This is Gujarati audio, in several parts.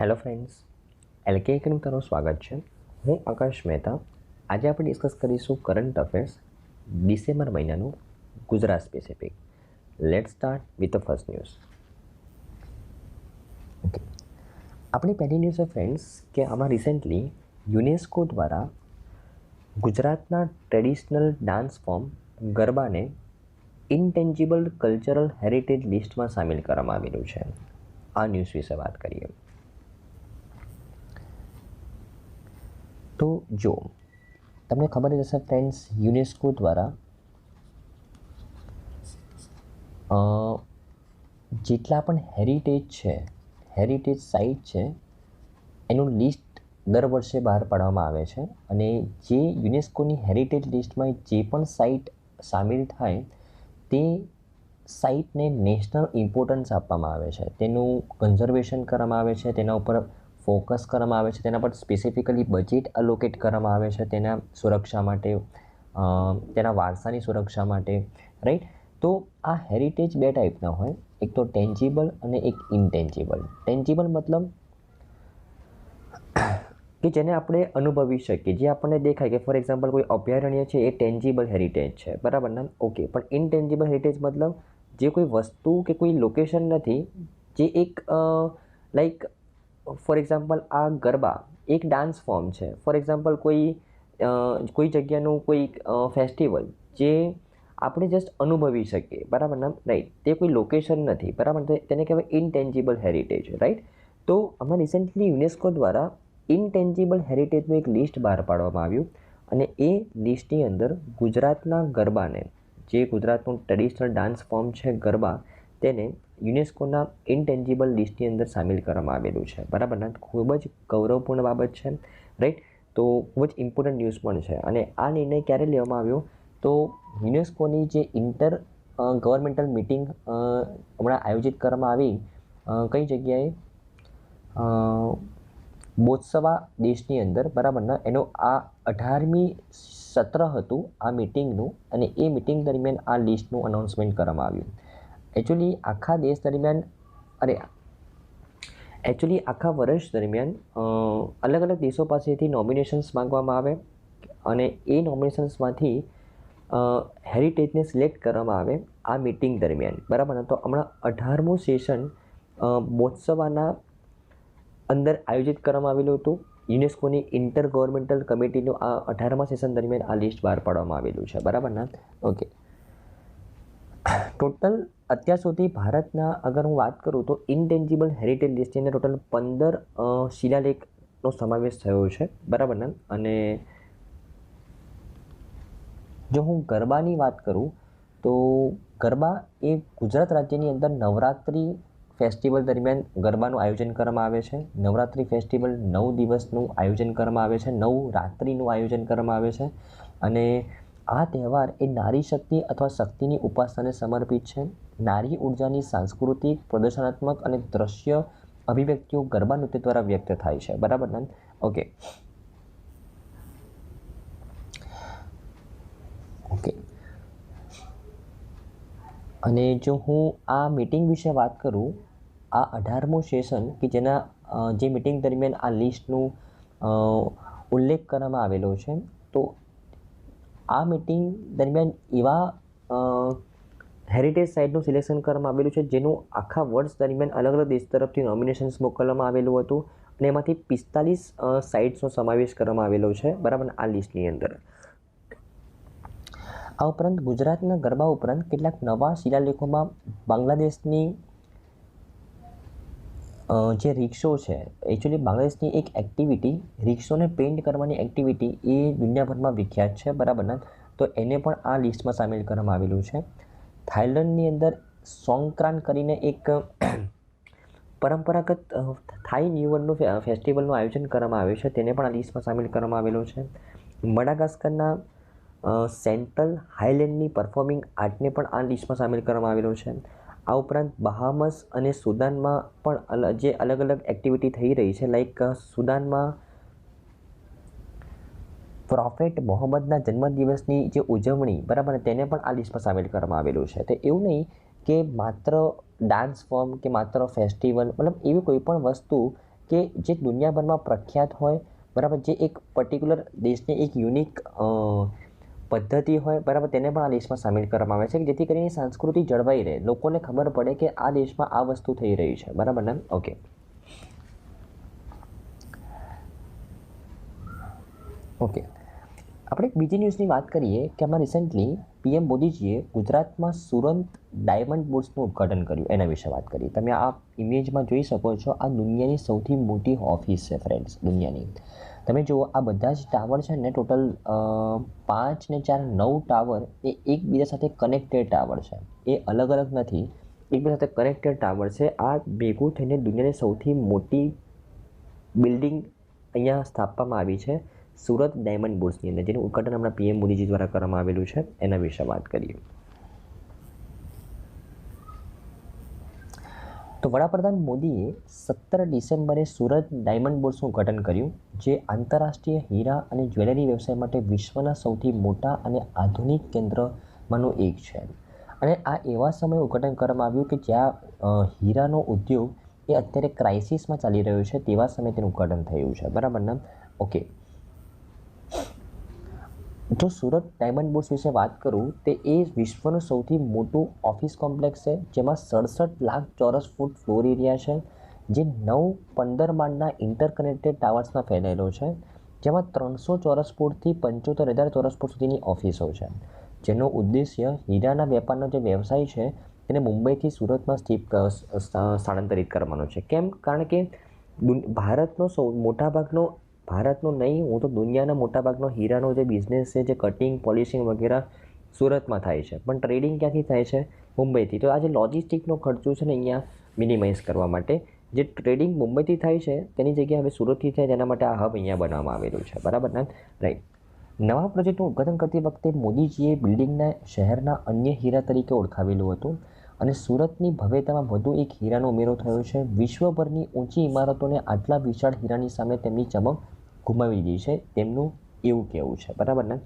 હેલો ફ્રેન્ડ્સ, એલકે એકનું તમારું સ્વાગત છે. હું આકાશ મહેતા. આજે આપણે ડિસ્કસ કરીશું કરંટ અફેર્સ ડિસેમ્બર મહિનાનું Gujarat specific. Late start with the first news. Okay, આપણી પહેલી ન્યૂઝ છે ફ્રેન્ડ્સ કે આમાં રિસેન્ટલી યુનેસ્કો દ્વારા ગુજરાતના ટ્રેડિશનલ ડાન્સ ફોર્મ ગરબાને ઇન્ટેન્જિબલ કલ્ચરલ હેરિટેજ લિસ્ટમાં સામેલ કરવામાં આવેલું છે. આ ન્યૂઝ વિશે વાત કરીએ તો જો તમને ખબર જ હશે ફ્રેન્ડ્સ, યુનેસ્કો દ્વારા જેટલા પણ હેરિટેજ સાઇટ છે એનું લિસ્ટ દર વર્ષે બહાર પાડવામાં આવે છે. અને જે યુનેસ્કોની હેરિટેજ લિસ્ટમાં જે પણ સાઇટ સામેલ થાય તે સાઇટને નેશનલ ઇમ્પોર્ટન્સ આપવામાં આવે છે, તેનું કન્ઝર્વેશન કરવામાં આવે છે, તેના ઉપર ફોકસ કરવામાં આવે છે, તેના પર સ્પેસિફિકલી બજેટ અલોકેટ કરવામાં આવે છે તેના સુરક્ષા માટે, તેના વારસાની સુરક્ષા માટે, રાઈટ. તો આ હેરિટેજ બે ટાઈપના હોય, એક તો ટેન્જિબલ અને એક ઇન્ટેન્જિબલ. ટેન્જિબલ મતલબ કે જેને આપણે અનુભવી શકીએ, જે આપણને દેખાય કે ફોર એક્ઝામ્પલ કોઈ અભયારણ્ય છે એ ટેન્જિબલ હેરિટેજ છે, બરાબર ને? ઓકે, પણ ઇન્ટેન્જિબલ હેરિટેજ મતલબ જે કોઈ વસ્તુ કે કોઈ લોકેશન નથી, જે એક લાઈક ફોર એક્ઝામ્પલ આ ગરબા એક ડાન્સ ફોર્મ છે, ફોર એક્ઝામ્પલ કોઈ જગ્યાનું કોઈ ફેસ્ટિવલ જે આપણે જસ્ટ અનુભવી શકીએ, બરાબર ને? રાઈટ, તે કોઈ લોકેશન નથી, બરાબર? તેને કહેવાય ઇન્ટેન્જિબલ હેરિટેજ, રાઈટ. તો હમણાં રિસેન્ટલી યુનેસ્કો દ્વારા ઇન્ટેન્જિબલ હેરિટેજનું એક લિસ્ટ બહાર પાડવામાં આવ્યું અને એ લિસ્ટની અંદર ગુજરાતના ગરબાને, જે ગુજરાતનું ટ્રેડિશનલ ડાન્સ ફોર્મ છે ગરબા, તેને યુનેસ્કોના ઇન્ટેન્જિબલ લિસ્ટની અંદર સામેલ કરવામાં આવેલું છે, બરાબર ને? ખૂબ જ ગૌરવપૂર્ણ બાબત છે, રાઈટ. તો ખૂબ જ ઇમ્પોર્ટન્ટ ન્યૂઝ પણ છે. અને આ નિર્ણય ક્યારે લેવામાં આવ્યો? તો યુનેસ્કોની જે ઇન્ટર ગવર્મેન્ટલ મિટિંગ હમણાં આયોજિત કરવામાં આવી, કઈ જગ્યાએ? બોત્સવા દેશની અંદર, બરાબર ને? એનો આ 18મી સત્ર હતું આ મિટિંગનું, અને એ મિટિંગ દરમિયાન આ લિસ્ટનું અનાઉન્સમેન્ટ કરવામાં આવ્યું. એકચ્યુઅલી આખા વર્ષ દરમિયાન અલગ અલગ દેશો પાસેથી નોમિનેશન્સ માંગવામાં આવે અને એ નોમિનેશન્સમાંથી હેરિટેજને સિલેક્ટ કરવામાં આવે આ મિટિંગ દરમિયાન, બરાબર ને? તો હમણાં 18મું સેશન બોત્સવાના અંદર આયોજિત કરવામાં આવેલું હતું. યુનેસ્કોની ઇન્ટર ગવર્મેન્ટલ કમિટીનું આ 18મા સેશન દરમિયાન આ લિસ્ટ બહાર પાડવામાં આવેલું છે, બરાબર ને? ઓકે, ટોટલ અત્યાર સુધી ભારતના અગર હું વાત કરું તો ઇન્ટેન્જિબલ હેરિટેજ લિસ્ટની અંદર ટોટલ 15 શિલાલેખનો સમાવેશ થયો છે, બરાબર ને? અને જો હું ગરબાની વાત કરું તો ગરબા એ ગુજરાત રાજ્યની અંદર નવરાત્રિ ફેસ્ટિવલ દરમિયાન ગરબાનું આયોજન કરવામાં આવે છે. નવરાત્રિ ફેસ્ટિવલ 9 દિવસનું આયોજન કરવામાં આવે છે, 9 રાત્રિનું આયોજન કરવામાં આવે છે. અને આ તહેવાર એ નારી શક્તિ અથવા શક્તિની ઉપાસનાને સમર્પિત છે. નારી ઉર્જાની સાંસ્કૃતિક, પ્રદર્શનાત્મક અને દ્રશ્ય અભિવ્યક્તિઓ ગરબા નૃત્ય દ્વારા વ્યક્ત થાય છે, બરાબર ને? ઓકે, અને જો હું આ મિટિંગ વિશે વાત કરું, આ 18મું સેશન કે જેના જે મિટિંગ દરમિયાન આ લિસ્ટનું ઉલ્લેખ કરવામાં આવેલો છે, તો આ મિટિંગ દરમિયાન એવા હેરિટેજ સાઇટનું સિલેક્શન કરવામાં આવેલું છે જેનું આખા વર્ષ દરમિયાન અલગ અલગ દેશ તરફથી નોમિનેશન્સ મોકલવામાં આવેલું હતું, અને એમાંથી 45 સાઇટ્સનો સમાવેશ કરવામાં આવેલો છે, બરાબર? આ લિસ્ટની અંદર આ ઉપરાંત ગુજરાતના ગરબા ઉપરાંત કેટલાક નવા શિલાલેખોમાં બાંગ્લાદેશની જે રિક્ષો છે, એકચ્યુઅલી બાંગ્લાદેશની એક એક્ટિવિટી, રિક્ષોને પેઇન્ટ કરવાની એક્ટિવિટી એ દુનિયાભરમાં વિખ્યાત છે, બરાબર ને? તો એને પણ આ લિસ્ટમાં સામેલ કરવામાં આવેલું છે. થાઈલેન્ડની અંદર સોંગક્રાન કરીને એક પરંપરાગત થાઈ ન્યૂ યરનું ફેસ્ટિવલનું આયોજન કરવામાં આવ્યું છે, તેને પણ આ લિસ્ટમાં સામેલ કરવામાં આવેલું છે. મડાગાસ્કરના સેન્ટ્રલ હાઇલેન્ડની પરફોર્મિંગ આર્ટને પણ આ લિસ્ટમાં સામેલ કરવામાં આવેલો છે. આ ઉપરાંત બહામસ અને સુદાનમાં પણ જે અલગ અલગ એક્ટિવિટી થઈ રહી છે, લાઈક સુદાનમાં પ્રોફેટ મોહમ્મદના જન્મદિવસની જે ઉજવણી, બરાબર, તેને પણ આ લિસ્ટમાં સામેલ કરવામાં આવેલું છે. તો એવું નહીં કે માત્ર ડાન્સ ફોર્મ કે માત્ર ફેસ્ટિવલ, મતલબ એવી કોઈ પણ વસ્તુ કે જે દુનિયાભરમાં પ્રખ્યાત હોય, બરાબર, જે એક પર્ટિક્યુલર દેશને એક યુનિક પદ્ધતિ હોય, બરાબર, તેને પણ આ લિસ્ટમાં સામેલ કરવામાં આવે છે, જેથી કરીને સંસ્કૃતિ જળવાઈ રહે, લોકોને ખબર પડે કે આ દેશમાં આ વસ્તુ થઈ રહી છે, બરાબર ને? ઓકે. ઓકે, આપણે બીજી ન્યૂઝની વાત કરીએ કે આમાં રિસેન્ટલી પીએમ મોદીજીએ ગુજરાતમાં સુરત ડાયમંડ બુર્સનું ઉદ્ઘાટન કર્યું, એના વિશે વાત કરી. તમે આ ઇમેજમાં જોઈ શકો છો, આ દુનિયાની સૌથી મોટી ઓફિસ છે ફ્રેન્ડ્સ, દુનિયાની. તમે જુઓ, આ બધા જ ટાવર છે ને, ટોટલ 5 ને 4 9 ટાવર એ એકબીજા સાથે કનેક્ટેડ ટાવર છે, એ અલગ અલગ નથી, એકબીજા સાથે કનેક્ટેડ ટાવર છે. આ ભેગું થઈને દુનિયાની સૌથી મોટી બિલ્ડિંગ અહીંયા સ્થાપવામાં આવી છે સુરત ડાયમંડ બુર્સની અંદર, જેનું ઉદ્ઘાટન હમણાં પીએમ મોદીજી દ્વારા કરવામાં આવેલું છે, એના વિશે વાત કરીએ. તો વડાપ્રધાન મોદીએ 17 ડિસેમ્બરે સુરત ડાયમંડ બુર્સનું ઉદ્ઘાટન કર્યું, જે આંતરરાષ્ટ્રીય હીરા અને જ્વેલરી વ્યવસાય માટે વિશ્વના સૌથી મોટા અને આધુનિક કેન્દ્રમાંનું એક છે. અને આ એવા સમયે ઉદ્ઘાટન કરવામાં આવ્યું કે જ્યાં હીરાનો ઉદ્યોગ એ અત્યારે ક્રાઇસિસમાં ચાલી રહ્યો છે, તેવા સમયે તેનું ઉદ્ઘાટન થયું છે, બરાબર ને? ઓકે. જો સુરત ડાયમંડ બુર્સ વિશે વાત કરું, તે એ વિશ્વનું સૌથી મોટું ઓફિસ કોમ્પ્લેક્સ છે, જેમાં 67 લાખ ચોરસ ફૂટ ફ્લોર એરિયા છે, જે 9-15 માળના ઇન્ટરકનેક્ટેડ ટાવર્સમાં ફેલાયેલો છે, જેમાં 300 ચોરસ ફૂટથી 75,000 ચોરસ ફૂટ સુધીની ઓફિસો છે, જેનો ઉદ્દેશ્ય હીરાના વેપારનો જે વ્યવસાય છે તેને મુંબઈથી સુરતમાં સ્થાનાંતરિત કરવાનો છે. કેમ? કારણ કે ભારતનો મોટાભાગનો, ભારતનો નહીં, હું તો દુનિયાના મોટાભાગનો હીરાનો જે બિઝનેસ છે, જે કટિંગ, પોલિશિંગ વગેરે સુરતમાં થાય છે, પણ ટ્રેડિંગ ક્યાંથી થાય છે? મુંબઈથી. તો આ જે લોજિસ્ટિકનો ખર્ચો છે ને, અહીંયા મિનિમાઇઝ કરવા માટે જે ટ્રેડિંગ મુંબઈથી થાય છે તેની જગ્યાએ હવે સુરતથી થાય, તેના માટે આ હબ અહીંયા બનાવવામાં આવેલું છે, બરાબર ને? રાઈટ. નવા પ્રોજેક્ટનું ઉદ્ઘાટન કરતી વખતે મોદીજીએ બિલ્ડિંગના શહેરના અન્ય હીરા તરીકે ઓળખાવેલું હતું, અને સુરતની ભવ્યતામાં વધુ એક હીરાનો ઉમેરો થયો છે. વિશ્વભરની ઊંચી ઇમારતોને આટલા વિશાળ હીરાની સામે તેમની ચમક ગુમાવી દી છે, તેમનું એવું કહેવું છે, બરાબર ને?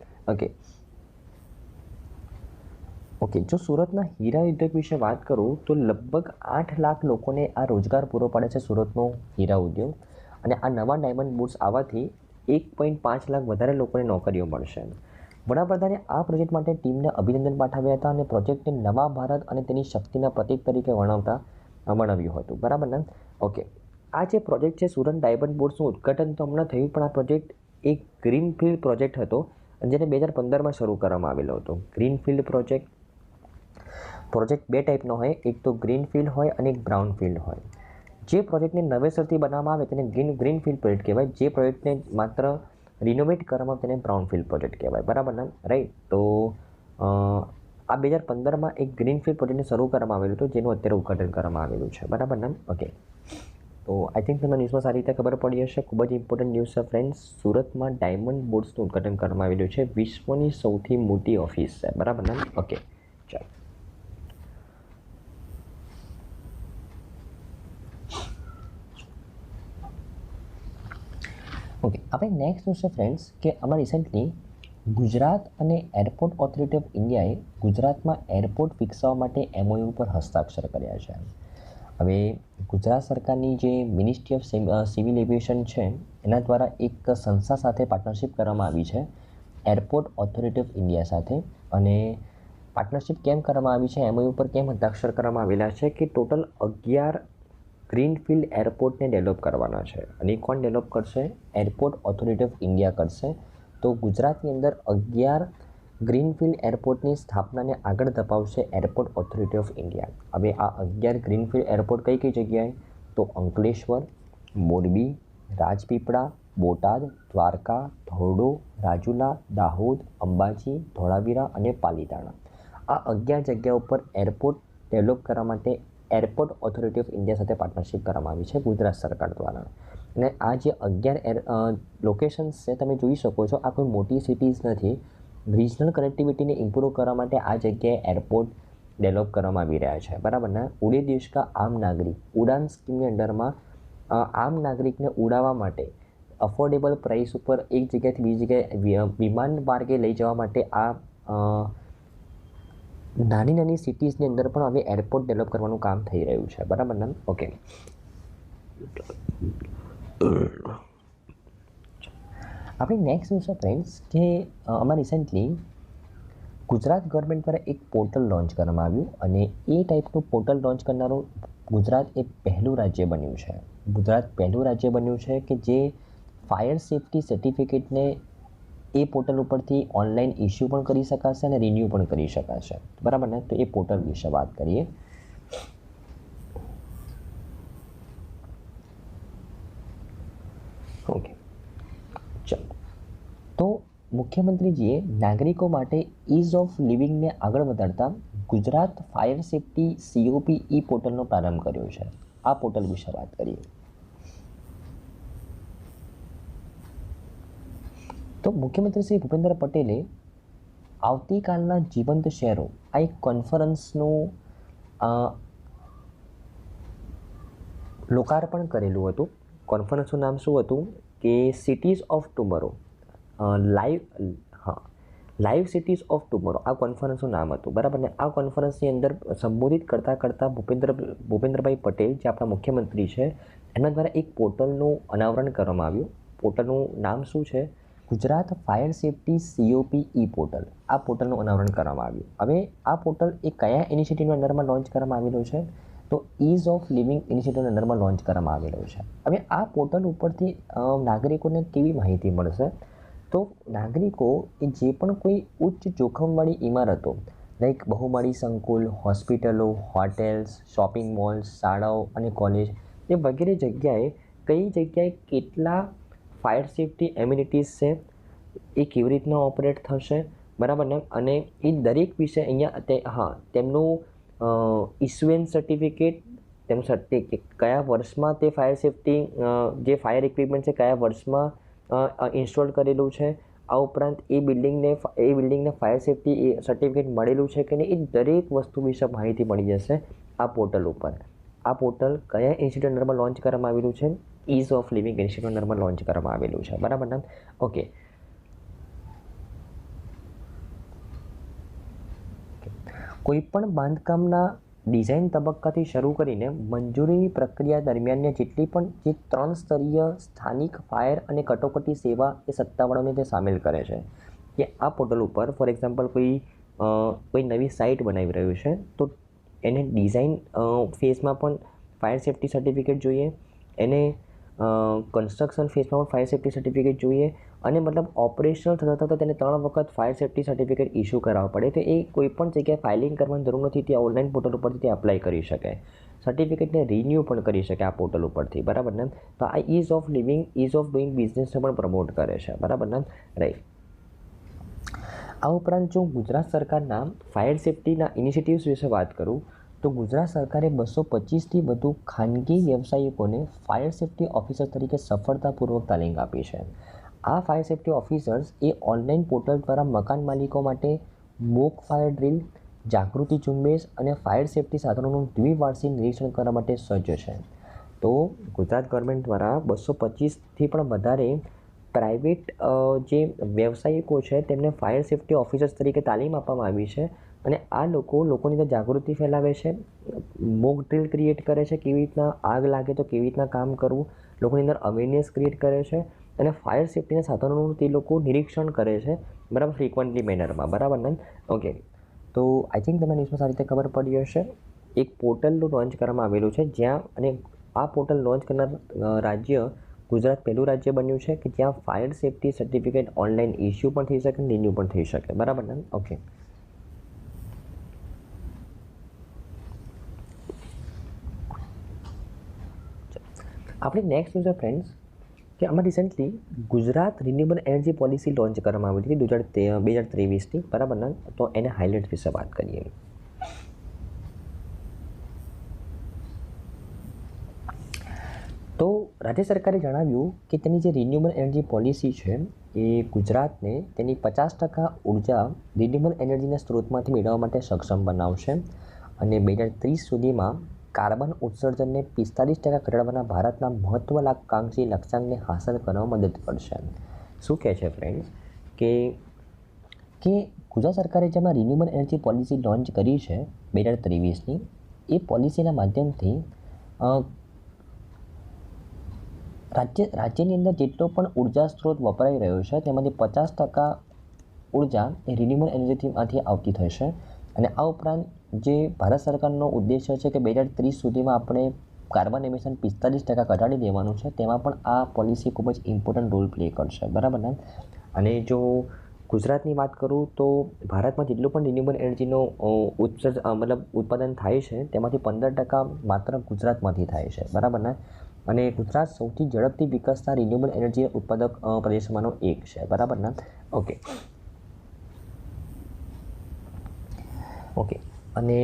ઓકે. જો સુરતના હીરા ઉદ્યોગ વિશે વાત કરું તો લગભગ 8 લાખ લોકોને આ રોજગાર પૂરો પાડે છે સુરતનો હીરા ઉદ્યોગ, અને આ નવા ડાયમંડ બુર્સ આવવાથી 1.5 લાખ વધારે લોકોને નોકરીઓ મળશે. વડાપ્રધાને આ પ્રોજેક્ટ માટે ટીમને અભિનંદન પાઠવ્યા હતા અને પ્રોજેક્ટને નવા ભારત અને તેની શક્તિના પ્રતીક તરીકે વર્ણવ્યું હતું, બરાબર ને? ઓકે. આ જે પ્રોજેક્ટ છે સુરત ડાયમંડ બુર્સનું ઉદ્ઘાટન તો હમણાં થયું, પણ આ પ્રોજેક્ટ એક ગ્રીનફિલ્ડ પ્રોજેક્ટ હતો, જેને 2015માં શરૂ કરવામાં આવેલો હતો. ગ્રીનફિલ્ડ પ્રોજેક્ટ 2 ટાઈપનો હોય, એક તો ગ્રીનફિલ્ડ હોય અને એક બ્રાઉનફિલ્ડ હોય. જે પ્રોજેક્ટને નવેસરથી બનાવવામાં આવે તેને ગ્રીનફિલ્ડ પ્રોજેક્ટ કહેવાય, જે પ્રોજેક્ટને માત્ર રિનોવેટ કરવામાં તેને બ્રાઉનફિલ્ડ પ્રોજેક્ટ કહેવાય, બરાબર ને? રાઈટ. તો આ 2015માં એક ગ્રીનફિલ્ડ પ્રોજેક્ટને શરૂ કરવામાં આવેલું હતું, જેનું અત્યારે ઉદ્ઘાટન કરવામાં આવેલું છે, બરાબર ને? ઓકે. તો આઈ થિંક તમને ન્યૂઝમાં સારી રીતે ખબર પડી હશે. ખૂબ જ ઇમ્પોર્ટન્ટ ન્યૂઝ છે ફ્રેન્ડ્સ. સુરતમાં ડાયમંડ બુર્સનું ઉદ્ઘાટન કરવામાં આવેલું છે, વિશ્વની સૌથી મોટી ઓફિસ છે, બરાબર ને? ઓકે, ચાલો. ઓકે, આપણે નેક્સ્ટ ન્યૂઝ છે ફ્રેન્ડ્સ કે આમાં રિસેન્ટલી ગુજરાત અને એરપોર્ટ ઓથોરિટી ઓફ ઇન્ડિયાએ ગુજરાતમાં એરપોર્ટ વિકસાવવા માટે MOU પર હસ્તાક્ષર કર્યા છે. હવે ગુજરાત સરકારની જે મિનિસ્ટ્રી ઓફ સિવિલ એવિએશન છે, એના દ્વારા એક સંસ્થા સાથે પાર્ટનરશિપ કરવામાં આવી છે, એરપોર્ટ ઓથોરિટી ઓફ ઇન્ડિયા સાથે. અને પાર્ટનરશિપ કેમ કરવામાં આવી છે, MOU પર કેમ હસ્તાક્ષર કરવામાં આવેલા છે કે ટોટલ 11 ગ્રીનફિલ્ડ એરપોર્ટને ડેવલપ કરવાના છે. અને કોણ ડેવલપ કરશે? એરપોર્ટ ઓથોરિટી ઓફ ઇન્ડિયા કરશે. તો ગુજરાતની અંદર 11 ગ્રીનફિલ્ડ એરપોર્ટની સ્થાપનાને આગળ ધપાવશે એરપોર્ટ ઓથોરિટી ઓફ ઇન્ડિયા. હવે આ 11 ગ્રીનફિલ્ડ એરપોર્ટ કઈ કઈ જગ્યાએ? તો અંકલેશ્વર, મોરબી, રાજપીપળા, બોટાદ, દ્વારકા, ધોરડો, રાજુલા, દાહોદ, અંબાજી, ધોળાવીરા અને પાલીતાણા. આ 11 જગ્યાઓ પર એરપોર્ટ ડેવલપ કરવા માટે એરપોર્ટ ઓથોરિટી ઓફ ઇન્ડિયા સાથે પાર્ટનરશિપ કરવામાં આવી છે ગુજરાત સરકાર દ્વારા. અને આ જે 11 લોકેશન્સ છે, તમે જોઈ શકો છો, આ કોઈ મોટી સિટીઝ નથી. રિજનલ કનેક્ટિવિટીને ઇમ્પ્રૂવ કરવા માટે આ જગ્યાએ એરપોર્ટ ડેવલપ કરવામાં આવી રહ્યા છે, બરાબર ને? ઉડે દેશ કા આમ નાગરિક ઉડાન સ્કીમની અંડરમાં આમ નાગરિકને ઉડાવવા માટે અફોર્ડેબલ પ્રાઇસ ઉપર એક જગ્યાએથી બીજી જગ્યાએ વિમાન માર્ગે લઈ જવા માટે આ નાની નાની સિટીઝની અંદર પણ હવે એરપોર્ટ ડેવલપ કરવાનું કામ થઈ રહ્યું છે, બરાબર ને? ઓકે. આપણી નેક્સ્ટ ન્યૂઝ છે ફ્રેન્ડ્સ કે અમારા રિસેન્ટલી ગુજરાત ગવર્મેન્ટ દ્વારા એક પોર્ટલ લોન્ચ કરવામાં આવ્યું અને એ ટાઈપનું પોર્ટલ લોન્ચ કરનારું ગુજરાત એ પહેલું રાજ્ય બન્યું છે. ગુજરાત પહેલું રાજ્ય બન્યું છે કે જે ફાયર સેફ્ટી સર્ટિફિકેટને એ પોર્ટલ ઉપરથી ઓનલાઈન ઇસ્યુ પણ કરી શકાશે અને રિન્યૂ પણ કરી શકાશે, બરાબર ને? તો એ પોર્ટલ વિશે વાત કરીએ. ઓકે, ચાલો. તો મુખ્યમંત્રીજીએ નાગરિકો માટે ઇઝ ઓફ લિવિંગને આગળ વધારતા ગુજરાત ફાયર સેફ્ટી COP પોર્ટલનો પ્રારંભ કર્યો છે. આ પોર્ટલ વિશે વાત કરીએ. તો મુખ્યમંત્રી શ્રી ભૂપેન્દ્ર પટેલે આવતીકાલના જીવંત શહેરો આ એક કોન્ફરન્સનું લોકાર્પણ કરેલું હતું. કોન્ફરન્સનું નામ શું હતું કે cities of tomorrow, live cities of tomorrow આ કોન્ફરન્સનું નામ હતું, બરાબર ને? આ કોન્ફરન્સની અંદર સંબોધિત કરતાં ભૂપેન્દ્રભાઈ પટેલ જે આપણા મુખ્યમંત્રી છે એમના દ્વારા એક પોર્ટલનું અનાવરણ કરવામાં આવ્યું. પોર્ટલનું નામ શું છે? Gujarat fire safety COP portal. આ પોર્ટલનું અનાવરણ કરવામાં આવ્યું. હવે આ પોર્ટલ એ કયા ઇનિશિયેટિવના અંડરમાં લોન્ચ કરવામાં આવેલું છે? તો ઇઝ ઓફ લિવિંગ ઇનિશિયેટિવના અંડરમાં લોન્ચ કરવામાં આવેલું છે. હવે આ પોર્ટલ ઉપરથી નાગરિકોને કેવી માહિતી મળશે? તો નાગરિકો એ જે પણ કોઈ ઉચ્ચ જોખમવાળી ઇમારતો લાઈક બહુમાળી સંકુલ, હોસ્પિટલો, હોટેલ્સ, શોપિંગ મોલ્સ, શાળાઓ અને કોલેજ એ વગેરે જગ્યાએ કઈ જગ્યાએ કેટલા ફાયર સેફ્ટી એમ્યુનિટીઝ છે, એ કેવી રીતના ઓપરેટ થશે, બરાબર ને? અને એ દરેક વિશે અહીંયા તેમનું ઇસ્યુએન્સ સર્ટિફિકેટ, તેમનું કયા વર્ષમાં તે ફાયર સેફ્ટી જે ફાયર ઇક્વિપમેન્ટ છે કયા વર્ષમાં ઇન્સ્ટોલ કરેલું છે, આ ઉપરાંત એ બિલ્ડિંગને ફાયર સેફ્ટી સર્ટિફિકેટ મળેલું છે કે નહીં, એ દરેક વસ્તુ વિશે માહિતી મળી જશે આ પોર્ટલ ઉપર. આ પોર્ટલ કયા ઇન્સ્ટિટ્યૂટ અંડરમાં લોન્ચ કરવામાં આવેલું છે? ઇઝ ઓફ લિવિંગ ઇન્સ્ટિટ્યૂટ અંડરમાં લોન્ચ કરવામાં આવેલું છે, બરાબર ને? ઓકે. કોઈપણ બાંધકામના ડિઝાઇન તબક્કાથી શરૂ કરીને મંજૂરીની પ્રક્રિયા દરમિયાન જેટલી પણ જે 3 સ્તરીય સ્થાનિક ફાયર અને કટોકટી સેવા એ સત્તાવાળાઓને તે સામેલ કરે છે કે આ પોર્ટલ ઉપર ફોર એક્ઝામ્પલ કોઈ નવી સાઇટ બનાવી રહ્યું છે તો એને ડિઝાઇન ફેઝમાં પણ ફાયર સેફ્ટી સર્ટિફિકેટ જોઈએ, એને કન્સ્ટ્રક્શન ફેઝમાં પણ ફાયર સેફ્ટી સર્ટિફિકેટ જોઈએ અને મતલબ ઓપરેશનલ થતાં તેને 3 વખત ફાયર સેફ્ટી સર્ટિફિકેટ ઇસ્યુ કરાવવા પડે. તો એ કોઈ પણ જગ્યાએ ફાઇલિંગ કરવાની જરૂર નથી, તે ઓનલાઈન પોર્ટલ ઉપરથી તે અપ્લાય કરી શકે. સર્ટિફિકેટને રિન્યૂ પણ કરી શકે આ પોર્ટલ ઉપરથી, બરાબર ને? તો આ ease of living, ease of doing બિઝનેસને પણ પ્રમોટ કરે છે, બરાબર ને? રાઈટ. આ ઉપરાંત જો ગુજરાત સરકારના ફાયર સેફ્ટીના ઇનિશિયેટિવ્સ વિશે વાત કરું તો ગુજરાત સરકારે 225થી વધુ ખાનગી વ્યવસાયિકોને ફાયર સેફ્ટી ઓફિસર તરીકે સફળતાપૂર્વક તાલીમ આપી છે. આ ફાયર સેફ્ટી ઓફિસર્સ એ ઓનલાઈન પોર્ટલ દ્વારા મકાન માલિકો માટે મોક ફાયર ડ્રીલ, જાગૃતિ ઝુંબેશ અને ફાયર સેફ્ટી સાધનોનું દ્વિવાર્ષિક નિરીક્ષણ કરવા માટે સજ્જ છે. તો ગુજરાત ગવર્મેન્ટ દ્વારા 225થી પણ વધારે પ્રાઇવેટ જે વ્યવસાયિકો છે તેમને ફાયર સેફ્ટી ઓફિસર્સ તરીકે તાલીમ આપવામાં આવી છે અને આ લોકોની અંદર જાગૃતિ ફેલાવે છે, મોક ડ્રીલ ક્રિએટ કરે છે, કેવી રીતના આગ લાગે તો કેવી રીતના કામ કરવું, લોકોની અંદર અવેરનેસ ક્રિએટ કરે છે અને ફાયર સેફ્ટીના સાધનોનું તે લોકો નિરીક્ષણ કરે છે, બરાબર, ફ્રિકવન્ટલી મેનરમાં, બરાબર ને? ઓકે. તો આઈ થિંક તમને ન્યૂઝમાં સારી રીતે ખબર પડી હશે. એક પોર્ટલનું લોન્ચ કરવામાં આવેલું છે જ્યાં, અને આ પોર્ટલ લોન્ચ કરનાર રાજ્ય ગુજરાત પહેલું રાજ્ય બન્યું છે કે જ્યાં fire safety certificate online issue પણ થઈ શકે, રિન્યૂ પણ થઈ શકે, બરાબર ને? ઓકે. આપણી નેક્સ્ટ ન્યૂઝ છે ફ્રેન્ડ્સ કે આમાં recently Gujarat renewable energy policy launch કરવામાં આવી હતી 2023ની, બરાબર ને? તો એને હાઇલાઇટ વિશે વાત કરીએ. તો રાજ્ય સરકારે જણાવ્યું કે તેની જે રિન્યુએબલ એનર્જી પોલિસી છે એ ગુજરાતને તેની 50% ઉર્જા રિન્યુએબલ એનર્જીના સ્ત્રોતમાંથી મેળવવા માટે સક્ષમ બનાવશે અને 2030 સુધીમાં કાર્બન ઉત્સર્જનને 45% ઘટાડવાના ભારતના મહત્વાકાંક્ષી લક્ષ્યાંકને હાંસલ કરવામાં મદદ કરશે. શું કહે છે ફ્રેન્ડ્સ કે ગુજરાત સરકારે જેમાં રિન્યુએબલ એનર્જી પોલિસી લોન્ચ કરી છે 2023ની, એ પોલિસીના માધ્યમથી રાજ્યની અંદર જેટલો પણ ઉર્જા સ્ત્રોત વપરાઈ રહ્યો છે તેમાંથી 50% ઉર્જા એ રિન્યુએબલ એનર્જીમાંથી આવતી થશે. અને આ ઉપરાંત જે ભારત સરકારનો ઉદ્દેશ્ય છે કે 2030 સુધીમાં આપણે કાર્બન એમિશન 45% ઘટાડી દેવાનું છે, તેમાં પણ આ પોલિસી ખૂબ જ ઇમ્પોર્ટન્ટ રોલ પ્લે કરશે. બરાબર ને? અને જો ગુજરાતની વાત કરું તો ભારતમાં જેટલું પણ રિન્યુએબલ એનર્જીનો ઉત્પાદન થાય છે તેમાંથી 15% માત્ર ગુજરાતમાંથી થાય છે. બરાબર ને? અને ગુજરાત સૌથી ઝડપથી વિકસતા રિન્યુએબલ એનર્જી ઉત્પાદક પ્રદેશમાંનો એક છે. બરાબર ને? ઓકે. અને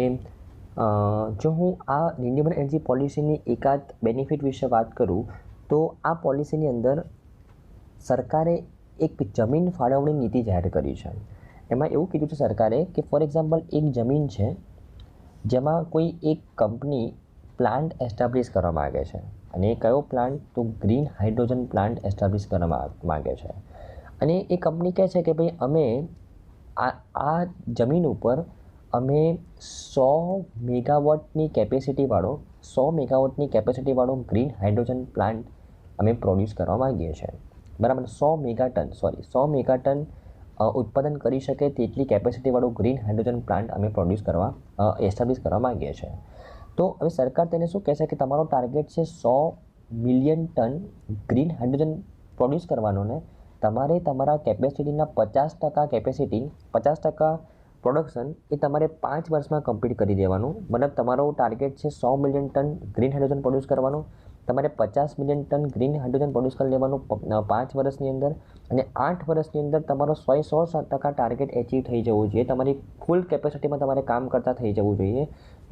જો હું આ રિન્યુએબલ એનર્જી પોલિસીની એકાદ બેનિફિટ વિશે વાત કરું તો આ પોલિસીની અંદર સરકારે એક જમીન ફાળવણી નીતિ જાહેર કરી છે. એમાં એવું કીધું છે સરકારે કે ફોર એક્ઝામ્પલ એક જમીન છે જેમાં કોઈ એક કંપની પ્લાન્ટ એસ્ટાબ્લિશ કરવા માગે છે. અને એ કયો પ્લાન્ટ? તો ગ્રીન હાઇડ્રોજન પ્લાન્ટ એસ્ટાબ્લિશ કરવા માગે છે. અને એ કંપની કહે છે કે ભાઈ અમે આ જમીન ઉપર અમે 100 મેગાવોટની કેપેસિટીવાળો ગ્રીન હાઇડ્રોજન પ્લાન્ટ અમે પ્રોડ્યુસ કરવા માગીએ છીએ. બરાબર? 100 મેગાટન ઉત્પાદન કરી શકે તેટલી કેપેસિટીવાળું ગ્રીન હાઇડ્રોજન પ્લાન્ટ અમે એસ્ટાબ્લિશ કરવા માગીએ છીએ. તો હવે સરકાર તેને શું કહેશે કે તમારો ટાર્ગેટ છે 100 million ton green hydrogen produce કરવાનો, ને તમારે તમારા કેપેસિટીના 50% પ્રોડક્શન એ તમારે 5 વર્ષમાં કમ્પ્લીટ કરી દેવાનું. મતલબ તમારો ટાર્ગેટ છે 100 million ton green hydrogen produce કરવાનું, તમારે 50 million ton green hydrogen produce કરી લેવાનું 5 વર્ષની અંદર. અને 8 વર્ષની અંદર તમારો 100% ટાર્ગેટ એચીવ થઈ જવું જોઈએ. તમારી ફૂલ કેપેસિટીમાં તમારે કામ કરતા થઈ જવું જોઈએ.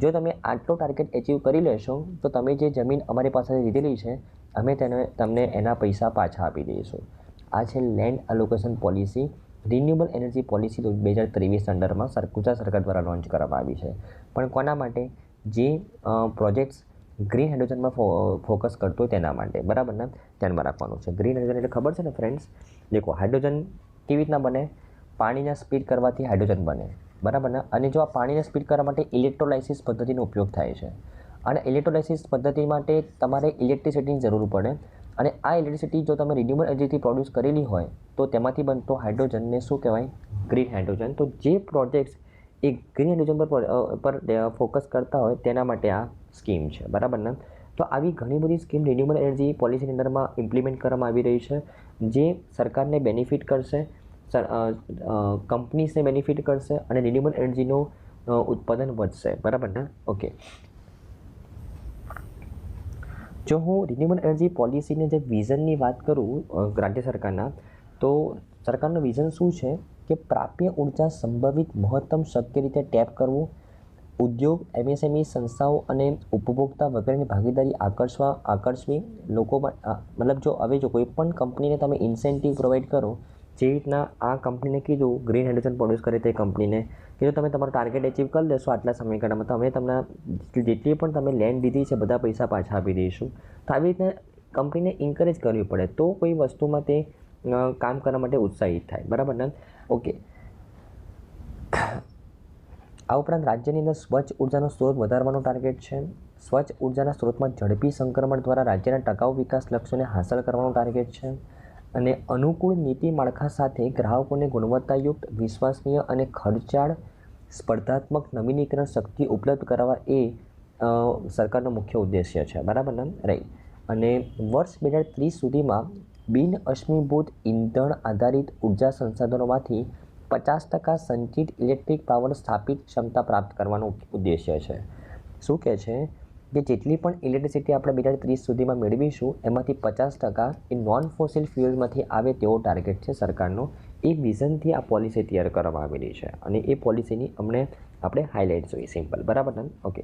જો તમે આટલો ટાર્ગેટ એચીવ કરી લેશો તો તમે જે જમીન અમારી પાસેથી લીધેલી છે અમે તમને એના પૈસા પાછા આપી દઈશું. આ છે land allocation policy, renewable energy policy 2023 અંડરમાં ગુજરાત સરકાર દ્વારા લોન્ચ કરવામાં આવી છે. પણ કોના માટે? જે પ્રોજેક્ટ્સ ગ્રીન હાઇડ્રોજનમાં ફોકસ કરતો હોય તેના માટે. બરાબર ને? ધ્યાનમાં રાખવાનું છે. ગ્રીન હાઇડ્રોજન એટલે ખબર છે ને ફ્રેન્ડ્સ? દેખો, હાઇડ્રોજન કેવી રીતના બને? પાણીના સ્પીડ કરવાથી હાઇડ્રોજન બને. બરાબર ને? અને જો આ પાણીને સ્પીડ કરવા માટે ઇલેક્ટ્રોલાઇસિસ પદ્ધતિનો ઉપયોગ થાય છે. અને ઇલેક્ટ્રોલાઇસિસ પદ્ધતિ માટે તમારે ઇલેક્ટ્રિસિટીની જરૂર પડે. અને આ ઇલેક્ટ્રિસિટી જો તમે રિન્યુએબલ એનર્જીથી પ્રોડ્યુસ કરેલી હોય તો તેમાંથી બનતો હાઇડ્રોજનને શું કહેવાય? Green hydrogen. તો જે પ્રોજેક્ટ્સ એ ગ્રીન હાઇડ્રોજન પર ફોકસ કરતા હોય તેના માટે આ સ્કીમ છે. બરાબર ને? તો આવી ઘણી બધી સ્કીમ રિન્યુએબલ એનર્જી પોલિસીની અંદરમાં ઇમ્પ્લિમેન્ટ કરવામાં આવી રહી છે, જે સરકારને બેનિફિટ કરશે, કંપનીઝને બેનિફિટ કરશે અને રિન્યુએબલ એનર્જીનું ઉત્પાદન વધશે. બરાબર ને? ઓકે. જો હું રિન્યુએબલ એનર્જી પોલિસીની જે વિઝનની વાત કરું રાજ્ય સરકારના, તો સરકારનું વિઝન શું છે કે પ્રાપ્ય ઉર્જા સંભવિત મહત્તમ શક્ય રીતે ટેપ કરવું, ઉદ્યોગ, એમએસએમઈ સંસ્થાઓ અને ઉપભોક્તા વગેરેની ભાગીદારી આકર્ષવી. લોકો મતલબ જો કોઈ પણ કંપનીને તમે ઇન્સેન્ટિવ પ્રોવાઈડ કરો, જે રીતના આ કંપનીને કીધું ગ્રીન હાઇડ્રોજન પ્રોડ્યુસ કરે તે કંપનીને કે જો તમે તમારો ટાર્ગેટ એચીવ કરી લેશો આટલા સમયગાળામાં તો અમે તમને જેટલી પણ તમે લેન્ડ લીધી છે બધા પૈસા પાછા આપી દઈશું. તો આવી રીતે કંપનીને ઇન્કરેજ કરવી પડે તો કોઈ વસ્તુમાં તે કામ કરવા માટે ઉત્સાહિત થાય. બરાબર ને? ઓકે. આ ઉપરાંત રાજ્યની અંદર સ્વચ્છ ઉર્જાનો સ્ત્રોત વધારવાનો ટાર્ગેટ છે. સ્વચ્છ ઉર્જાના સ્ત્રોતમાં ઝડપી સંક્રમણ દ્વારા રાજ્યના ટકાઉ વિકાસ લક્ષ્યોને હાંસલ કરવાનો ટાર્ગેટ છે. અને અનુકૂળ નીતિ માળખા સાથે ગ્રાહકોને ગુણવત્તાયુક્ત, વિશ્વસનીય અને ખર્ચાળ સ્પર્ધાત્મક નવીનીકરણ શક્તિ ઉપલબ્ધ કરાવવા એ સરકારનો મુખ્ય ઉદ્દેશ્ય છે. બરાબર ને? રાઈટ. અને વર્ષ 2030 સુધીમાં બિન અશ્મિભૂત ઇંધણ આધારિત ઉર્જા સંસાધનોમાંથી 50% સંચિત ઇલેક્ટ્રિક પાવર સ્થાપિત ક્ષમતા પ્રાપ્ત કરવાનો ઉદ્દેશ્ય છે. શું કહે છે કે જેટલી પણ ઇલેક્ટ્રિસિટી આપણે 2030 સુધીમાં મેળવીશું એમાંથી 50% એ નોન ફોસિલ ફ્યુઅલમાંથી આવે તેવો ટાર્ગેટ છે સરકારનો. એ વિઝનથી આ પોલિસી તૈયાર કરવામાં આવેલી છે અને એ પોલિસીની આપણે હાઇલાઇટ જોઈએ સિમ્પલ. બરાબર ને? ઓકે.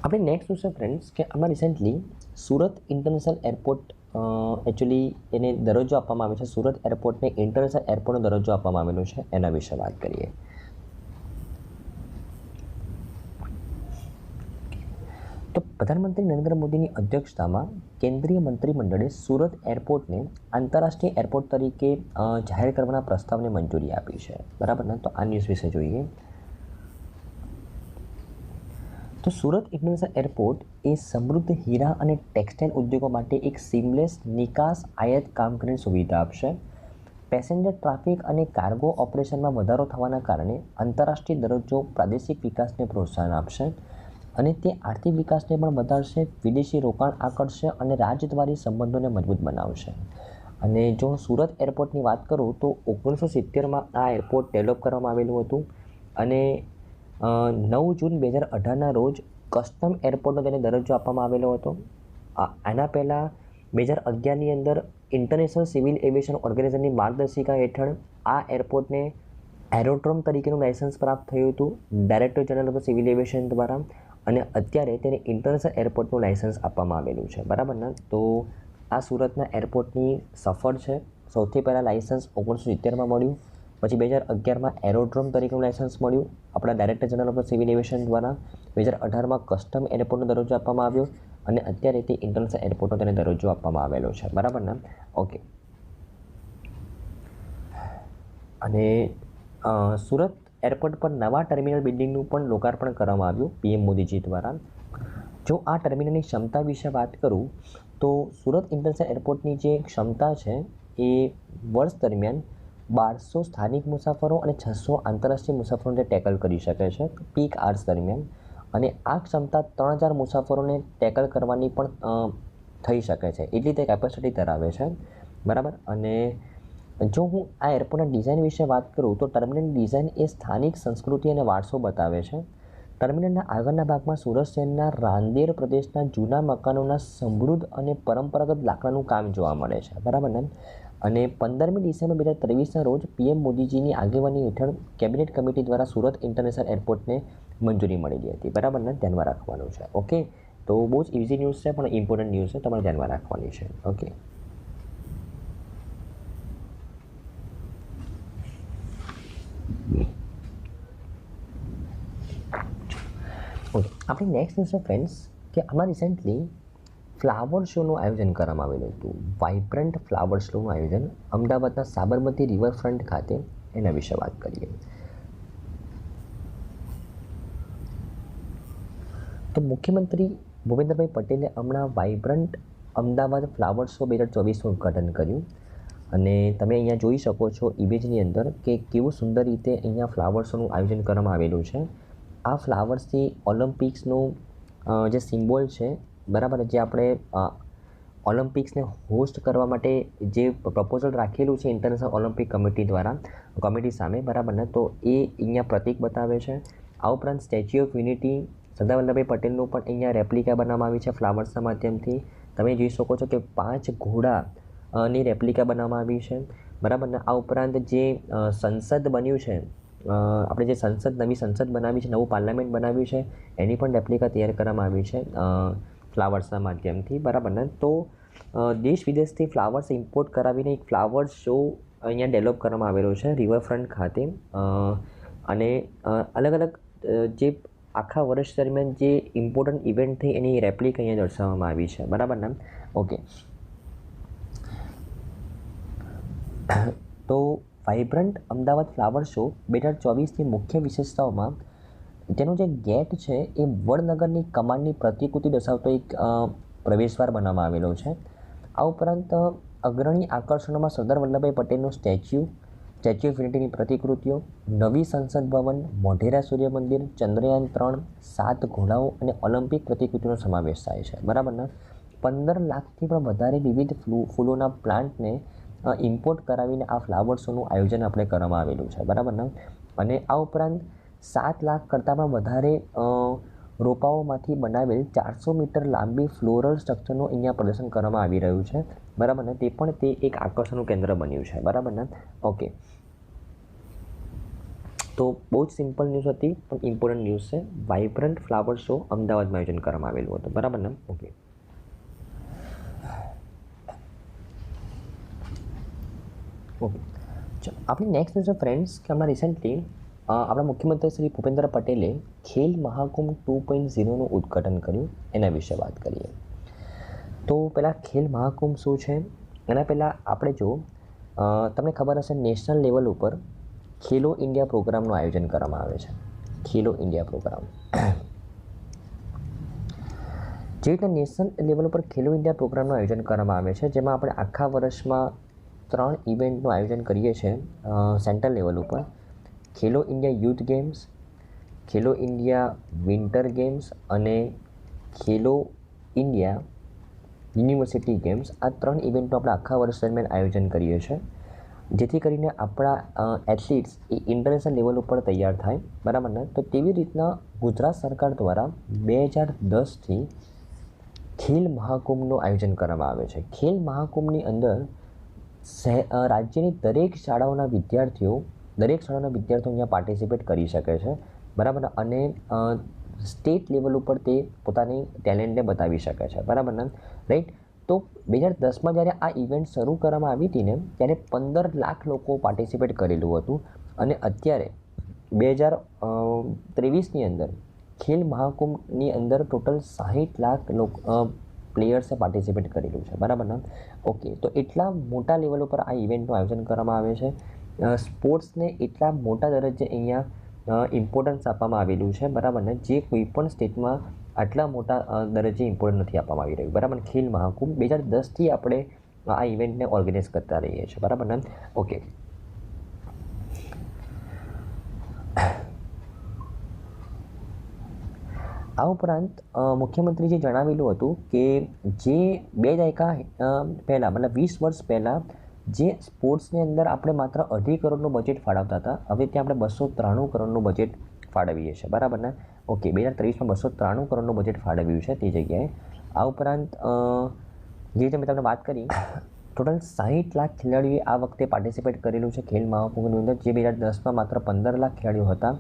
આપણે નેક્સ્ટ શું છે ફ્રેન્ડ્સ કે આમાં recently Surat international airport actually એને દરજ્જો આપવામાં આવ્યો છે. સુરત એરપોર્ટને ઇન્ટરનેશનલ એરપોર્ટનો દરજ્જો આપવામાં આવેલો છે. એના વિશે વાત કરીએ. તો પ્રધાનમંત્રી નરેન્દ્ર મોદીની અધ્યક્ષતામાં કેન્દ્રીય મંત્રીમંડળે સુરત એરપોર્ટને આંતરરાષ્ટ્રીય એરપોર્ટ તરીકે જાહેર કરવાના પ્રસ્તાવને મંજૂરી આપી છે. બરાબર ને? તો આ ન્યૂઝ વિશે જોઈએ. તો સુરત ઇન્ટરનેશનલ એરપોર્ટ એ સમૃદ્ધ હીરા અને ટેક્સટાઇલ ઉદ્યોગો માટે એક સીમલેસ નિકાસ આયાત કામગીરીની સુવિધા આપશે. પેસેન્જર ટ્રાફિક અને કાર્ગો ઓપરેશનમાં વધારો થવાના કારણે આંતરરાષ્ટ્રીય દરજ્જો પ્રાદેશિક વિકાસને પ્રોત્સાહન આપશે અને તે આર્થિક વિકાસને પણ વધારશે, વિદેશી રોકાણ આકર્ષશે અને રાજદ્વારી સંબંધોને મજબૂત બનાવશે. અને જો સુરત એરપોર્ટની વાત કરું તો 1970માં આ એરપોર્ટ ડેવલપ કરવામાં આવેલું હતું અને 9 જૂન 2018ના રોજ કસ્ટમ એરપોર્ટનો તેને દરજ્જો આપવામાં આવેલો હતો. આના પહેલાં 2011ની અંદર ઇન્ટરનેશનલ સિવિલ એવિએશન ઓર્ગેનાઇઝેશનની માર્ગદર્શિકા હેઠળ આ એરપોર્ટને એરોડ્રોમ તરીકેનું લાયસન્સ પ્રાપ્ત થયું હતું director general of civil aviation દ્વારા, અને અત્યારે તેને ઇન્ટરનેશનલ એરપોર્ટનું લાયસન્સ આપવામાં આવેલું છે. બરાબર ને? તો આ સુરતના એરપોર્ટની સફળ છે. સૌથી પહેલાં લાયસન્સ 1970માં મળ્યું, પછી 2011માં એરોડ્રોમ તરીકેનું લાયસન્સ મળ્યું આપણા director general of civil aviation દ્વારા, 2018માં કસ્ટમ એરપોર્ટનો દરજ્જો આપવામાં આવ્યો અને અત્યારે તે ઇન્ટરનેશનલ એરપોર્ટનો તેને દરજ્જો આપવામાં આવેલો છે. બરાબર ને? ઓકે. અને સુરત એરપોર્ટ પર નવા ટર્મિનલ બિલ્ડિંગનું પણ લોકાર્પણ કરવામાં આવ્યું પીએમ મોદીજી દ્વારા. જો આ ટર્મિનલની ક્ષમતા વિશે વાત કરું તો સુરત ઇન્ટરનેશનલ એરપોર્ટની જે ક્ષમતા છે એ વર્ષ દરમિયાન 1200 સ્થાનિક મુસાફરો અને 600 આંતરરાષ્ટ્રીય મુસાફરોને ટેકલ કરી શકે છે પીક આર્સ દરમિયાન, અને આ ક્ષમતા 3000 મુસાફરોને ટેકલ કરવાની પણ થઈ શકે છે, એટલી તે કેપેસિટી ધરાવે છે. બરાબર. અને જો હું આ એરપોર્ટના ડિઝાઇન વિશે વાત કરું તો ટર્મિનલની ડિઝાઇન એ સ્થાનિક સંસ્કૃતિ અને વારસો બતાવે છે. ટર્મિનલના આગળના ભાગમાં સુરત શહેરના રાંદેર પ્રદેશના જૂના મકાનોના સમૃદ્ધ અને પરંપરાગત લાકડાનું કામ જોવા મળે છે. બરાબર ને? અને 15મી ડિસેમ્બર 2023ના રોજ પીએમ મોદીજીની આગેવાની હેઠળ કેબિનેટ કમિટી દ્વારા સુરત ઇન્ટરનેશનલ એરપોર્ટને મંજૂરી મળેલી હતી. બરાબર ને? ધ્યાનમાં રાખવાનું છે. ઓકે. તો બહુ જ ઇઝી ન્યૂઝ છે પણ ઇમ્પોર્ટન્ટ ન્યૂઝ છે, તમારે ધ્યાનમાં રાખવાની છે. ઓકે. આપણી નેક્સ્ટ ન્યૂઝ છે ફ્રેન્ડ્સ કે આમાં રિસેન્ટલી ફ્લાવર શોનું આયોજન કરવામાં આવેલું હતું. વાઇબ્રન્ટ ફ્લાવર શોનું આયોજન અમદાવાદના સાબરમતી રિવરફ્રન્ટ ખાતે, એના વિશે વાત કરીએ. તો મુખ્યમંત્રી ભૂપેન્દ્રભાઈ પટેલે હમણાં વાઇબ્રન્ટ અમદાવાદ ફ્લાવર શો 2024નું ઉદ્ઘાટન કર્યું અને તમે અહીંયા જોઈ શકો છો ઇમેજની અંદર કે કેવું સુંદર રીતે અહીંયા ફ્લાવર શોનું આયોજન કરવામાં આવેલું છે. આ ફ્લાવર્સથી ઓલિમ્પિક્સનું જે સિમ્બોલ છે, બરાબર, જે આપણે ઓલિમ્પિક્સને હોસ્ટ કરવા માટે જે પ્રપોઝલ રાખેલું છે ઇન્ટરનેશનલ ઓલિમ્પિક કમિટી સામે, બરાબર ને, તો એ અહીંયા પ્રતીક બતાવે છે. આ ઉપરાંત statue of unity Sardar Vallabhbhai પટેલનું પણ અહીંયા રેપ્લિકા બનાવવામાં આવી છે ફ્લાવર્સના માધ્યમથી. તમે જોઈ શકો છો કે 5 ઘોડાની રેપ્લિકા બનાવવામાં આવી છે. બરાબર ને? આ ઉપરાંત જે સંસદ બન્યું છે, આપણે જે નવી સંસદ બનાવી છે, નવું પાર્લામેન્ટ બનાવ્યું છે, એની પણ રેપ્લિકા તૈયાર કરવામાં આવી છે ફ્લાવર્સના માધ્યમથી. બરાબર ને? તો દેશ વિદેશથી ફ્લાવર્સ ઇમ્પોર્ટ કરાવીને એક ફ્લાવર શો અહીંયા ડેવલપ કરવામાં આવેલો છે રિવરફ્રન્ટ ખાતે. અને અલગ અલગ જે આખા વર્ષ દરમિયાન જે ઇમ્પોર્ટન્ટ ઇવેન્ટ થઈ એની રેપ્લિકા અહીંયા દર્શાવવામાં આવી છે. બરાબર ને? ઓકે. તો વાઇબ્રન્ટ અમદાવાદ ફ્લાવર શો 2024ની મુખ્ય વિશેષતાઓમાં તેનો જે ગેટ છે એ વડનગરની કમાનની પ્રતિકૃતિ દર્શાવતો એક પ્રવેશદ્વાર બનાવવામાં આવેલો છે. આ ઉપરાંત અગ્રણી આકર્ષણોમાં સરદાર વલ્લભભાઈ પટેલનું સ્ટેચ્યુ ઓફ યુનિટીની પ્રતિકૃતિઓ, નવી સંસદ ભવન, મોઢેરા સૂર્ય મંદિર, ચંદ્રયાન 3, 7 ઘોડાઓ અને ઓલિમ્પિક પ્રતિકૃતિનો સમાવેશ થાય છે. બરાબર ને? 15 લાખથી પણ વધારે વિવિધ ફૂલોના પ્લાન્ટને ઇમ્પોર્ટ કરાવીને આ ફ્લાવર શોનું આયોજન આપણે કરવામાં આવેલું છે. બરાબર ને? અને આ ઉપરાંત 7 લાખ કરતાં પણ વધારે રોપાઓમાંથી બનાવેલ 400 મીટર લાંબી ફ્લોરલ સ્ટ્રક્ચરનું અહીંયા પ્રદર્શન કરવામાં આવી રહ્યું છે. બરાબર ને? તે એક આકર્ષણનું કેન્દ્ર બન્યું છે. બરાબર ને? ઓકે. તો બહુ જ સિમ્પલ ન્યૂઝ હતી પણ ઇમ્પોર્ટન્ટ ન્યૂઝ છે. વાઇબ્રન્ટ ફ્લાવર શો અમદાવાદમાં આયોજન કરવામાં આવેલું હતું. બરાબર ને? ઓકે. ઓકે. ચાલો આપણી નેક્સ્ટ ન્યૂઝ છે ફ્રેન્ડ્સ કે હમણાં રિસેન્ટલી આપણા મુખ્યમંત્રી શ્રી ભૂપેન્દ્ર પટેલે ખેલ મહાકુંભ 2.0નું ઉદ્ઘાટન કર્યું, એના વિશે વાત કરીએ. તો પહેલાં ખેલ મહાકુંભ શું છે એના પહેલાં આપણે જો તમને ખબર હશે નેશનલ લેવલ ઉપર ખેલો ઇન્ડિયા પ્રોગ્રામનું આયોજન કરવામાં આવે છે. ખેલો ઇન્ડિયા પ્રોગ્રામ જે રીતે નેશનલ લેવલ ઉપર ખેલો ઇન્ડિયા પ્રોગ્રામનું આયોજન કરવામાં આવે છે, જેમાં આપણે આખા વર્ષમાં 3 ઇવેન્ટનું આયોજન કરીએ છીએ સેન્ટ્રલ લેવલ ઉપર. ખેલો ઇન્ડિયા યુથ ગેમ્સ, ખેલો ઇન્ડિયા વિન્ટર ગેમ્સ અને ખેલો ઇન્ડિયા યુનિવર્સિટી ગેમ્સ. આ 3 ઇવેન્ટનું આપણે આખા વર્ષ દરમિયાન આયોજન કરીએ છીએ, જેથી કરીને આપણા એથ્લીટ્સ એ ઇન્ટરનેશનલ લેવલ ઉપર તૈયાર થાય, બરાબર ને. તો તેવી રીતના ગુજરાત સરકાર દ્વારા 2010થી ખેલ મહાકુંભનું આયોજન કરવામાં આવે છે. ખેલ મહાકુંભની અંદર રાજ્યની દરેક શાળાઓના વિદ્યાર્થીઓ અહીંયા પાર્ટિસિપેટ કરી શકે છે, બરાબર. અને સ્ટેટ લેવલ ઉપર તે પોતાની ટેલેન્ટને બતાવી શકે છે, બરાબર ને, રાઈટ. તો 2010માં જ્યારે આ ઇવેન્ટ શરૂ કરવામાં આવી હતી ને, ત્યારે 15 લાખ લોકો પાર્ટિસિપેટ કરેલું હતું. અને અત્યારે 2023ની અંદર ખેલ મહાકુંભની અંદર ટોટલ 60 લાખ પ્લેયર્સે પાર્ટિસિપેટ કરેલું છે, બરાબર ને. ઓકે, તો એટલા મોટા લેવલ ઉપર આ ઇવેન્ટનું આયોજન કરવામાં આવે છે. સ્પોર્ટ્સને એટલા મોટા દરજ્જે અહીંયા ઇમ્પોર્ટન્સ આપવામાં આવેલું છે, બરાબર ને, જે કોઈ પણ સ્ટેટમાં આટલા મોટા દરજ્જે ઇમ્પોર્ટન્સ નથી આપવામાં આવી રહ્યું, બરાબર. ખેલ મહાકુંભ 2010થી આપણે આ ઇવેન્ટને ઓર્ગેનાઇઝ કરતા રહીએ છીએ, બરાબર ને. ઓકે, આ ઉપરાંત મુખ્યમંત્રીએ જણાવેલું હતું કે જે 2 દાયકા પહેલાં, મતલબ 20 વર્ષ પહેલાં જે સ્પોર્ટ્સની અંદર આપણે માત્ર 2.5 કરોડનું બજેટ ફાળવતા હતા, હવે ત્યાં આપણે 293 કરોડનું બજેટ ફાળવીએ છીએ, બરાબર ને. ઓકે, 2023માં 293 કરોડનું બજેટ ફાળવ્યું છે તે જગ્યાએ. આ ઉપરાંત જે રીતે મેં તમને વાત કરી, ટોટલ 60 લાખ ખેલાડીઓએ આ વખતે પાર્ટિસિપેટ કરેલું છે ખેલ મહાકુંભની અંદર, જે 2010માં માત્ર 15 લાખ ખેલાડીઓ હતા.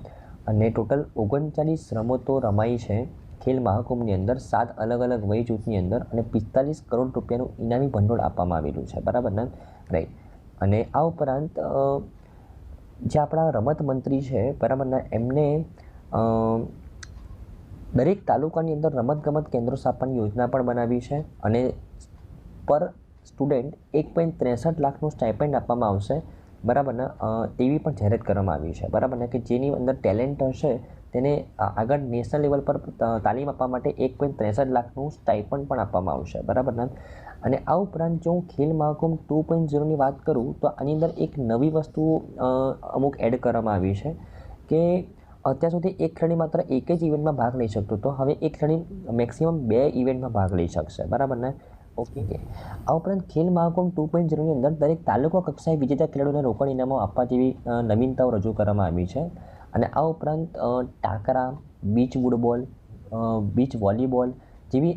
અને ટોટલ 39 રમતો રમાઈ છે ખેલ મહાકુંભની અંદર, 7 અલગ અલગ વય જૂથની અંદર, અને 45 કરોડ રૂપિયાનું ઇનામી ભંડોળ આપવામાં આવેલું છે, બરાબર ને, રાઈટ. અને આ ઉપરાંત જે આપણા રમત મંત્રી છે, બરાબર ને, એમને દરેક તાલુકાની અંદર રમતગમત કેન્દ્રો સ્થાપવાની યોજના પણ બનાવી છે. અને પર સ્ટુડન્ટ 1.63 લાખનું સ્ટાઇપેન્ડ આપવામાં આવશે, બરાબર ને, તેવી પણ જાહેરાત કરવામાં આવી છે, બરાબર ને, કે જેની અંદર ટેલેન્ટ હશે તેને આગળ નેશનલ લેવલ પર તાલીમ આપવા માટે 1.63 લાખનું સ્ટાઇપન્ડ પણ આપવામાં આવશે, બરાબર ને. અને આ ઉપરાંત જો હું ખેલ મહાકુંભ 2.0ની વાત કરું તો આની અંદર એક નવી વસ્તુ અમુક એડ કરવામાં આવી છે કે અત્યાર સુધી એક ખેલાડી માત્ર એક જ ઇવેન્ટમાં ભાગ લઈ શકતો હતો, હવે એક ખેલાડી મેક્સિમમ 2 ઇવેન્ટમાં ભાગ લઈ શકશે, બરાબર ને. ઓકે, આ ઉપરાંત ખેલ મહાકુંભ 2.0ની અંદર દરેક તાલુકા કક્ષાએ વિજેતા ખેલાડીઓને રોકડ ઇનામો આપવા જેવી નવીનતાઓ રજૂ કરવામાં આવી છે. અને આ ઉપરાંત ટાકરા, બીચ ફૂટબોલ, બીચ વોલીબોલ જેવી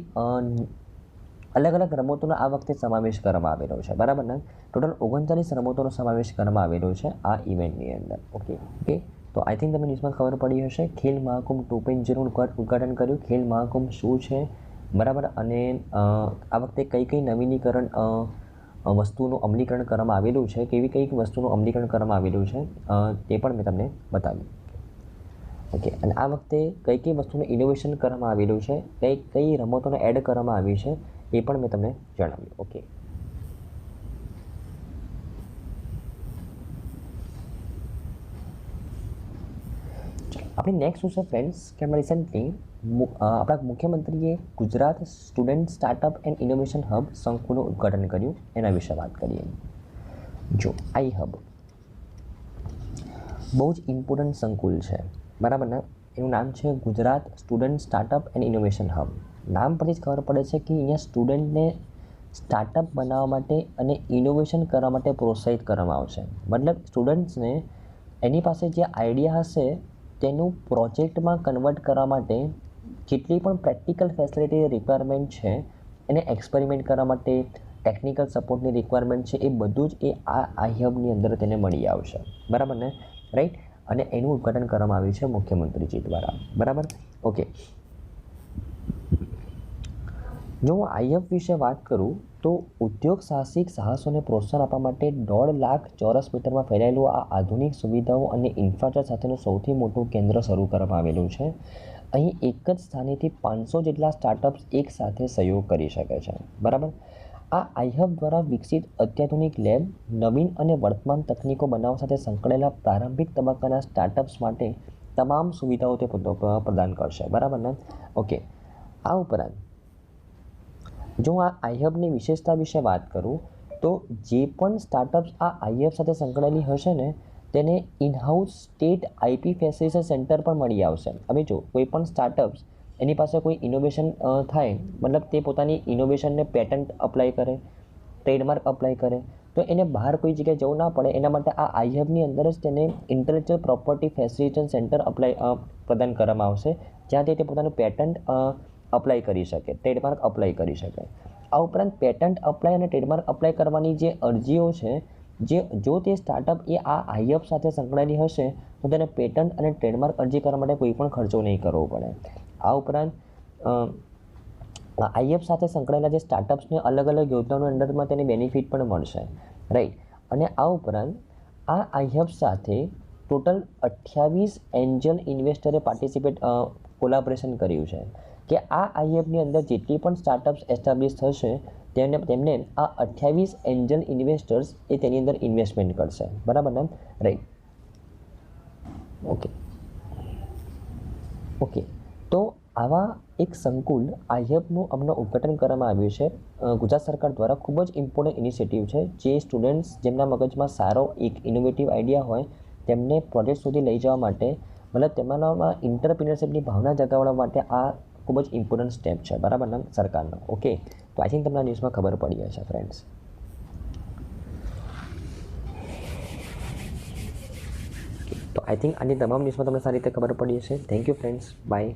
અલગ અલગ રમતોનો આ વખતે સમાવેશ કરવામાં આવેલો છે, બરાબર ને. ટોટલ 39 રમતોનો સમાવેશ કરવામાં આવેલો છે આ ઇવેન્ટની અંદર. ઓકે, તો આઈ થિંક તમને ન્યૂઝમાં ખબર પડી હશે ખેલ મહાકુંભ 2.0નું ઉદ્ઘાટન કર્યું, ખેલ મહાકુંભ શું છે, બરાબર. અને આ વખતે કઈ નવીનીકરણ વસ્તુનું અમલીકરણ કરવામાં આવેલું છે, કેવી કઈ વસ્તુનું અમલીકરણ કરવામાં આવેલું છે તે પણ મેં તમને બતાવ્યું. ઓકે, અને આ વખતે કઈ વસ્તુનું ઇનોવેશન કરવામાં આવેલું છે, કઈ રમતોને એડ કરવામાં આવી છે એ પણ મેં તમને જણાવ્યું. ઓકે, આપણી નેક્સ્ટ શું છે ફ્રેન્ડ્સ કે હમણાં રિસન્ટલી આપણા મુખ્યમંત્રીએ Gujarat student startup and innovation hub સંકુલનું ઉદ્ઘાટન કર્યું, એના વિશે વાત કરીએ. જો આઈ હબ બહુ જ ઇમ્પોર્ટન્ટ સંકુલ છે, બરાબર ને. એનું નામ છે Gujarat student startup and innovation hub. નામ પરથી જ ખબર પડે છે કે અહીંયા સ્ટુડન્ટને સ્ટાર્ટઅપ બનાવવા માટે અને ઇનોવેશન કરવા માટે પ્રોત્સાહિત કરવામાં આવશે. મતલબ સ્ટુડન્ટ્સને એની પાસે જે આઈડિયા હશે તેનું પ્રોજેક્ટમાં કન્વર્ટ કરવા માટે જેટલી પણ પ્રેક્ટિકલ ફેસિલિટી રિક્વાયરમેન્ટ છે, એને એક્સપેરિમેન્ટ કરવા માટે ટેકનિકલ સપોર્ટની રિક્વાયરમેન્ટ છે, એ બધું જ એ આ આઈ હબની અંદર તેને મળી આવશે, બરાબર ને, રાઈટ. અને એનું ઉદ્ઘાટન કરવામાં આવ્યું છે મુખ્યમંત્રીજી દ્વારા, બરાબર. ઓકે, જો હું આઈ હબ વિશે વાત કરું તો ઉદ્યોગ સાહસોને પ્રોત્સાહન આપવા માટે 1.5 લાખ ચોરસ મીટરમાં ફેલાયેલું આ આધુનિક સુવિધાઓ અને ઇન્ફ્રાસ્ટ્રક્ચર સાથેનું સૌથી મોટું કેન્દ્ર શરૂ કરવામાં આવેલું છે. અહીં એક જ સ્થાનેથી 500 જેટલા સ્ટાર્ટઅપ્સ એક સાથે સહયોગ કરી શકે છે, બરાબર. આ આઈ હબ દ્વારા વિકસિત અત્યાધુનિક લેબ, નવીન અને વર્તમાન તકનીકો બનાવવા સાથે સંકળાયેલા પ્રારંભિક તબક્કાના સ્ટાર્ટઅપ્સ માટે તમામ સુવિધાઓ તે પ્રદાન કરશે, બરાબર ને. ઓકે, આ ઉપરાંત જો આ આઈહબની વિશેષતા વિશે વાત કરું તો જે પણ સ્ટાર્ટઅપ્સ આ આઈહબ સાથે સંકળાયેલી હશે ને તેને in-house state IP facilitation centre પણ મળી આવશે. હવે જો કોઈ પણ સ્ટાર્ટઅપ્સ એની પાસે કોઈ ઇનોવેશન થાય, મતલબ તે પોતાની ઇનોવેશનને પેટન્ટ અપ્લાય કરે, ટ્રેડમાર્ક અપ્લાય કરે, તો એને બહાર કોઈ જગ્યાએ જવું ના પડે. એના માટે આ આઈહબની અંદર જ તેને ઇન્ટેલેક્ચ્યુઅલ પ્રોપર્ટી ફેસિલિટેશન સેન્ટર પ્રદાન કરવામાં આવશે, જ્યાંથી તે પોતાનું પેટન્ટ અપ્લાય કરી શકે, ટ્રેડમાર્ક અપ્લાય કરી શકે. આ ઉપરાંત પેટન્ટ અપ્લાય અને ટ્રેડમાર્ક અપ્લાય કરવાની જે અરજીઓ છે, જો તે સ્ટાર્ટઅપ એ આ આઈહબ સાથે સંકળાયેલી હશે તો તેને પેટન્ટ અને ટ્રેડમાર્ક અરજી કરવા માટે કોઈ પણ ખર્ચો નહીં કરવો પડે. આ ઉપરાંત આઈએફ સાથે સંકળાયેલા જે સ્ટાર્ટઅપ્સને અલગ અલગ યોજનાઓના અંડરમાં તેને બેનિફિટ પણ મળશે, રાઈટ. અને આ ઉપરાંત આ આઈએફ સાથે ટોટલ 28 એન્જલ ઇન્વેસ્ટરે કોલાબોરેશન કર્યું છે કે આ આઈએફની અંદર જેટલી પણ સ્ટાર્ટઅપ્સ એસ્ટાબ્લિશ થશે તેમને આ 28 એન્જલ ઇન્વેસ્ટર્સ એ તેની અંદર ઇન્વેસ્ટમેન્ટ કરશે, બરાબર ને, રાઈટ. ઓકે તો આવા એક સંકુલ આઈહબનું હમણાં ઉદ્ઘાટન કરવામાં આવ્યું છે ગુજરાત સરકાર દ્વારા. ખૂબ જ ઇમ્પોર્ટન્ટ ઇનિશિયેટિવ છે. જે સ્ટુડન્ટ્સ જેમના મગજમાં સારો એક ઇનોવેટિવ આઈડિયા હોય તેમને પ્રોજેક્ટ સુધી લઈ જવા માટે, મતલબ તેમનામાં ઇન્ટરપ્રિનરશિપની ભાવના જગાવવા માટે આ ખૂબ જ ઇમ્પોર્ટન્ટ સ્ટેપ છે, બરાબર ને, સરકારનો. ઓકે, તો આઈ થિંક તમને આ ન્યૂઝમાં ખબર પડી હશે ફ્રેન્ડ્સ. તો આઈ થિંક આની તમામ ન્યૂઝમાં તમને સારી રીતે ખબર પડી હશે. Thank you friends, by.